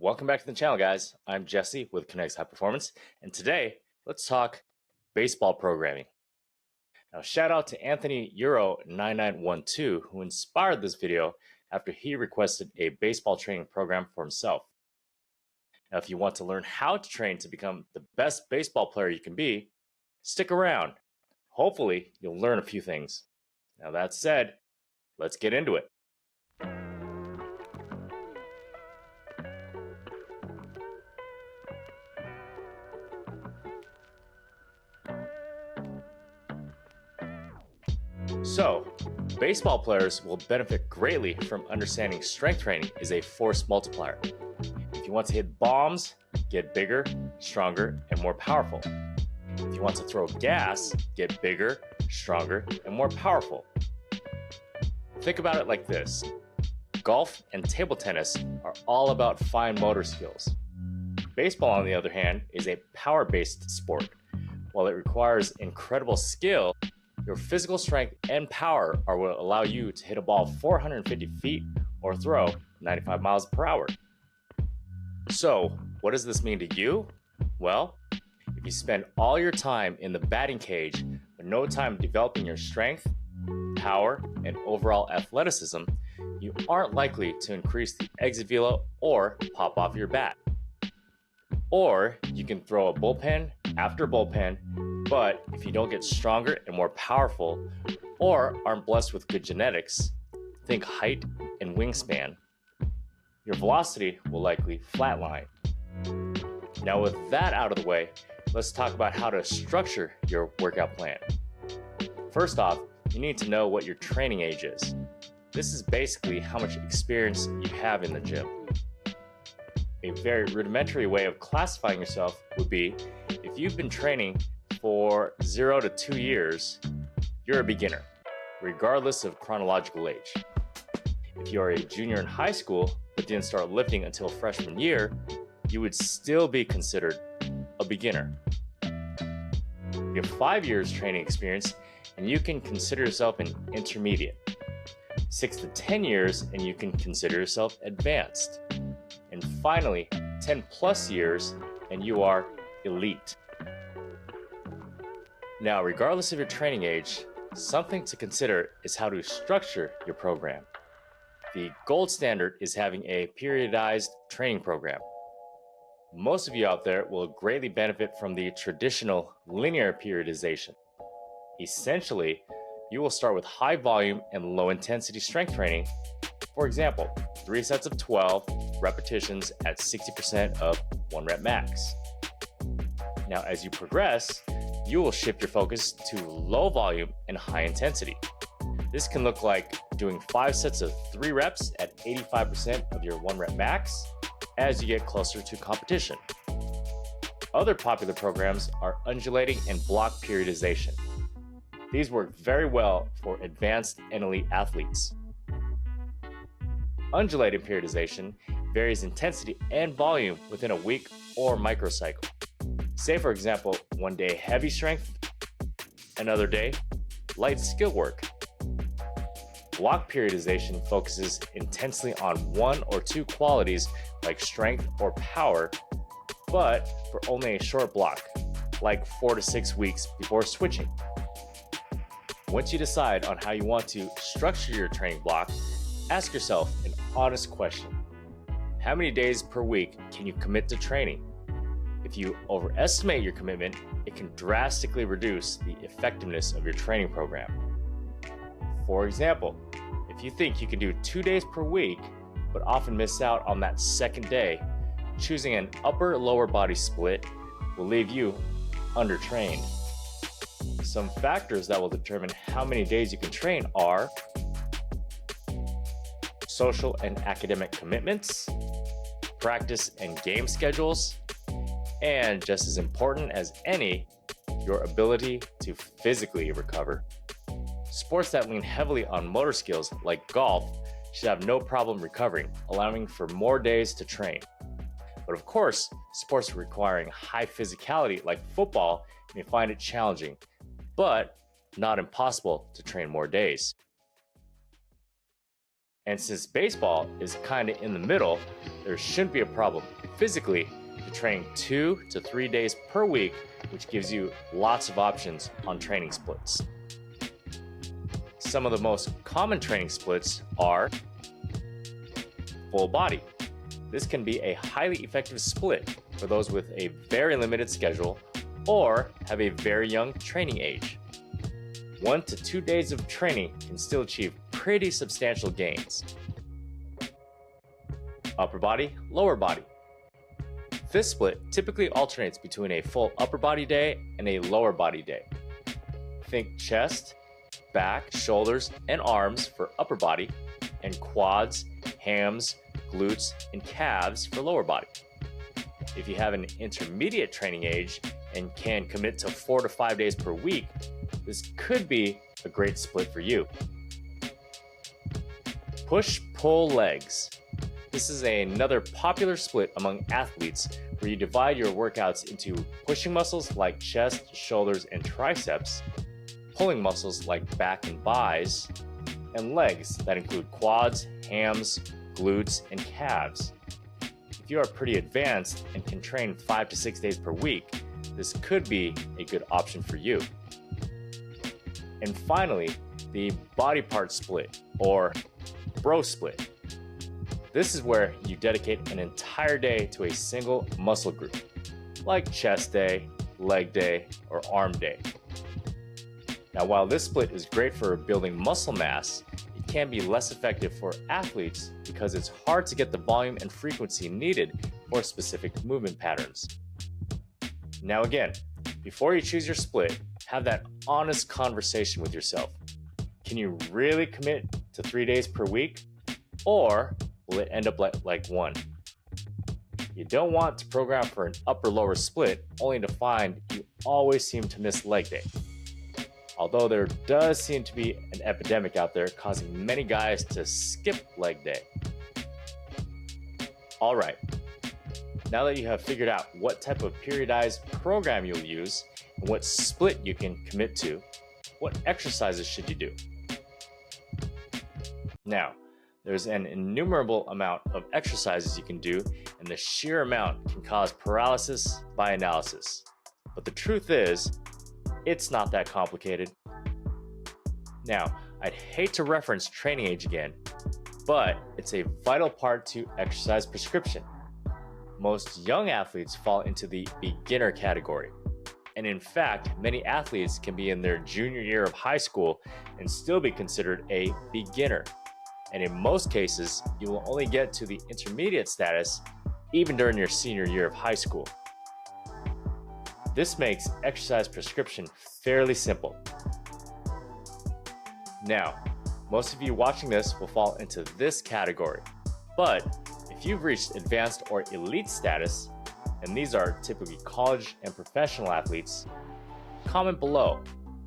Welcome back to the channel, guys. I'm Jesse with Connects High Performance, and today let's talk baseball programming. Now, shout out to Anthony Euro 9912 who inspired this video after he requested a baseball training program for himself. Now, if you want to learn how to train to become the best baseball player you can be, stick around. Hopefully, you'll learn a few things. Now, that said, let's get into it. So, baseball players will benefit greatly from understanding strength training is a force multiplier. If you want to hit bombs, get bigger, stronger, and more powerful. If you want to throw gas, get bigger, stronger, and more powerful. Think about it like this. Golf and table tennis are all about fine motor skills. Baseball, on the other hand, is a power-based sport. While it requires incredible skill, your physical strength and power are what allow you to hit a ball 450 feet or throw 95 miles per hour. So, what does this mean to you? Well, if you spend all your time in the batting cage but no time developing your strength, power, and overall athleticism, you aren't likely to increase the exit velo or pop off your bat. Or you can throw a bullpen after bullpen, but if you don't get stronger and more powerful or aren't blessed with good genetics, think height and wingspan, your velocity will likely flatline. Now with that out of the way, let's talk about how to structure your workout plan. First off, you need to know what your training age is. This is basically how much experience you have in the gym. A very rudimentary way of classifying yourself would be if you've been training for 0 to 2 years, you're a beginner, regardless of chronological age. If you're a junior in high school but didn't start lifting until freshman year, you would still be considered a beginner. You have 5 years training experience and you can consider yourself an intermediate. 6 to 10 years and you can consider yourself advanced. And finally, 10 plus years and you are elite. Now, regardless of your training age, something to consider is how to structure your program. The gold standard is having a periodized training program. Most of you out there will greatly benefit from the traditional linear periodization. Essentially, you will start with high volume and low intensity strength training. For example, 3 sets of 12 repetitions at 60% of 1 rep max. Now, as you progress, you will shift your focus to low volume and high intensity. This can look like doing 5 sets of 3 reps at 85% of your 1 rep max as you get closer to competition. Other popular programs are undulating and block periodization. These work very well for advanced and elite athletes. Undulating periodization varies intensity and volume within a week or microcycle. Say, for example, one day heavy strength, another day light skill work. Block periodization focuses intensely on 1 or 2 qualities like strength or power, but for only a short block, like 4 to 6 weeks before switching. Once you decide on how you want to structure your training block, ask yourself an honest question. How many days per week can you commit to training? If you overestimate your commitment, it can drastically reduce the effectiveness of your training program. For example, if you think you can do 2 days per week, but often miss out on that second day, choosing an upper-lower body split will leave you undertrained. Some factors that will determine how many days you can train are social and academic commitments, practice and game schedules, and just as important as any, your ability to physically recover. Sports that lean heavily on motor skills like golf should have no problem recovering, allowing for more days to train. But of course, sports requiring high physicality like football may find it challenging, but not impossible to train more days. And since baseball is kind of in the middle, there shouldn't be a problem physically to train 2 to 3 days per week, which gives you lots of options on training splits. Some of the most common training splits are full body. This can be a highly effective split for those with a very limited schedule or have a very young training age. 1 to 2 days of training can still achieve pretty substantial gains. Upper body, lower body. This split typically alternates between a full upper body day and a lower body day. Think chest, back, shoulders, and arms for upper body, and quads, hams, glutes, and calves for lower body. If you have an intermediate training age and can commit to 4 to 5 days per week, this could be a great split for you. Push-pull legs. This is another popular split among athletes where you divide your workouts into pushing muscles like chest, shoulders, and triceps, pulling muscles like back and buys, and legs that include quads, hams, glutes, and calves. If you are pretty advanced and can train 5 to 6 days per week, this could be a good option for you. And finally, the body part split, or bro split. This is where you dedicate an entire day to a single muscle group, like chest day, leg day, or arm day. Now, while this split is great for building muscle mass, it can be less effective for athletes because it's hard to get the volume and frequency needed for specific movement patterns. Now again, before you choose your split, have that honest conversation with yourself. Can you really commit to 3 days per week? Or will it end up like one? You don't want to program for an upper-lower split only to find you always seem to miss leg day. Although there does seem to be an epidemic out there causing many guys to skip leg day. All right, now that you have figured out what type of periodized program you'll use and what split you can commit to, what exercises should you do? Now, there's an innumerable amount of exercises you can do, and the sheer amount can cause paralysis by analysis. But the truth is, it's not that complicated. Now, I'd hate to reference training age again, but it's a vital part to exercise prescription. Most young athletes fall into the beginner category. And in fact, many athletes can be in their junior year of high school and still be considered a beginner. And in most cases, you will only get to the intermediate status even during your senior year of high school. This makes exercise prescription fairly simple. Now, most of you watching this will fall into this category, but if you've reached advanced or elite status, and these are typically college and professional athletes, comment below,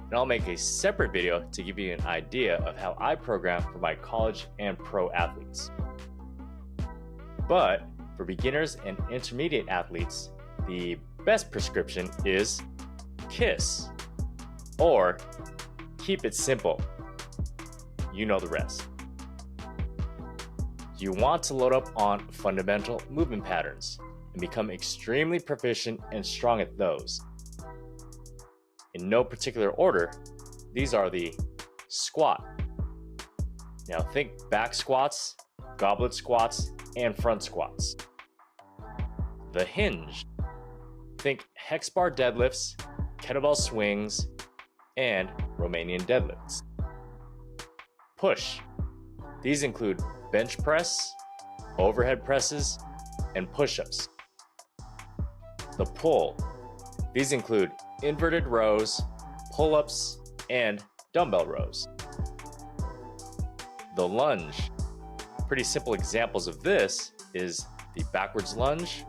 and I'll make a separate video to give you an idea of how I program for my college and pro athletes. But for beginners and intermediate athletes, the best prescription is KISS, or keep it simple. You know the rest. You want to load up on fundamental movement patterns and become extremely proficient and strong at those. In no particular order, these are the squat. Now think back squats, goblet squats, and front squats. The hinge. Think hex bar deadlifts, kettlebell swings, and Romanian deadlifts. Push. These include bench press, overhead presses, and push-ups. The pull. These include inverted rows, pull-ups, and dumbbell rows. The lunge. Pretty simple examples of this is the backwards lunge,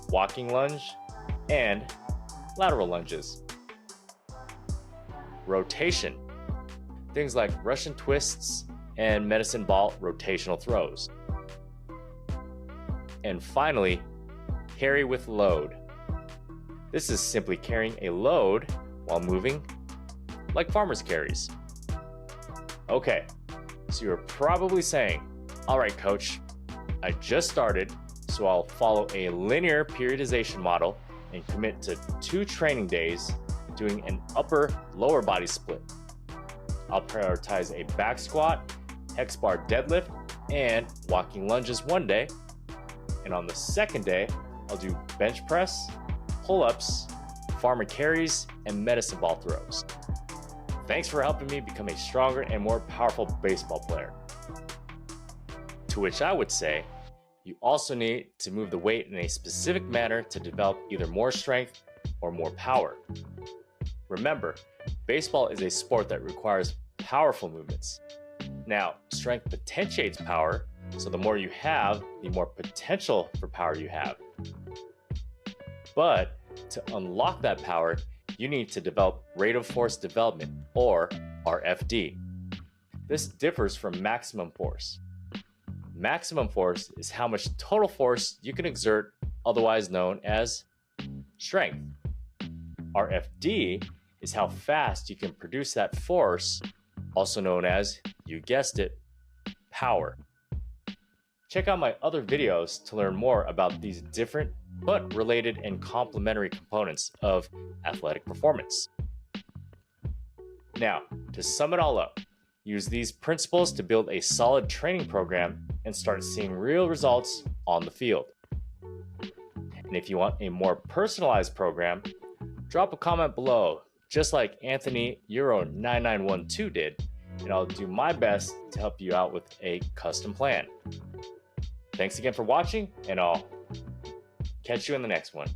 walking lunge, and lateral lunges. Rotation. Things like Russian twists and medicine ball rotational throws. And finally, carry with load. This is simply carrying a load while moving, like farmer's carries. Okay, so you're probably saying, All right, coach, I just started, so I'll follow a linear periodization model and commit to 2 training days doing an upper-lower body split. I'll prioritize a back squat, hex bar deadlift, and walking lunges one day. And on the second day, I'll do bench press, pull-ups, farmer carries, and medicine ball throws. Thanks for helping me become a stronger and more powerful baseball player. To which I would say, you also need to move the weight in a specific manner to develop either more strength or more power. Remember, baseball is a sport that requires powerful movements. Now, strength potentiates power, so the more you have, the more potential for power you have. But to unlock that power, you need to develop rate of force development, or RFD. This differs from maximum force. Maximum force is how much total force you can exert, otherwise known as strength. RFD is how fast you can produce that force, also known as, you guessed it, power. Check out my other videos to learn more about these different but related and complementary components of athletic performance. Now, to sum it all up, use these principles to build a solid training program and start seeing real results on the field. And if you want a more personalized program, drop a comment below, just like Anthony Euro 9912 did, and I'll do my best to help you out with a custom plan. Thanks again for watching, and I'll catch you in the next one.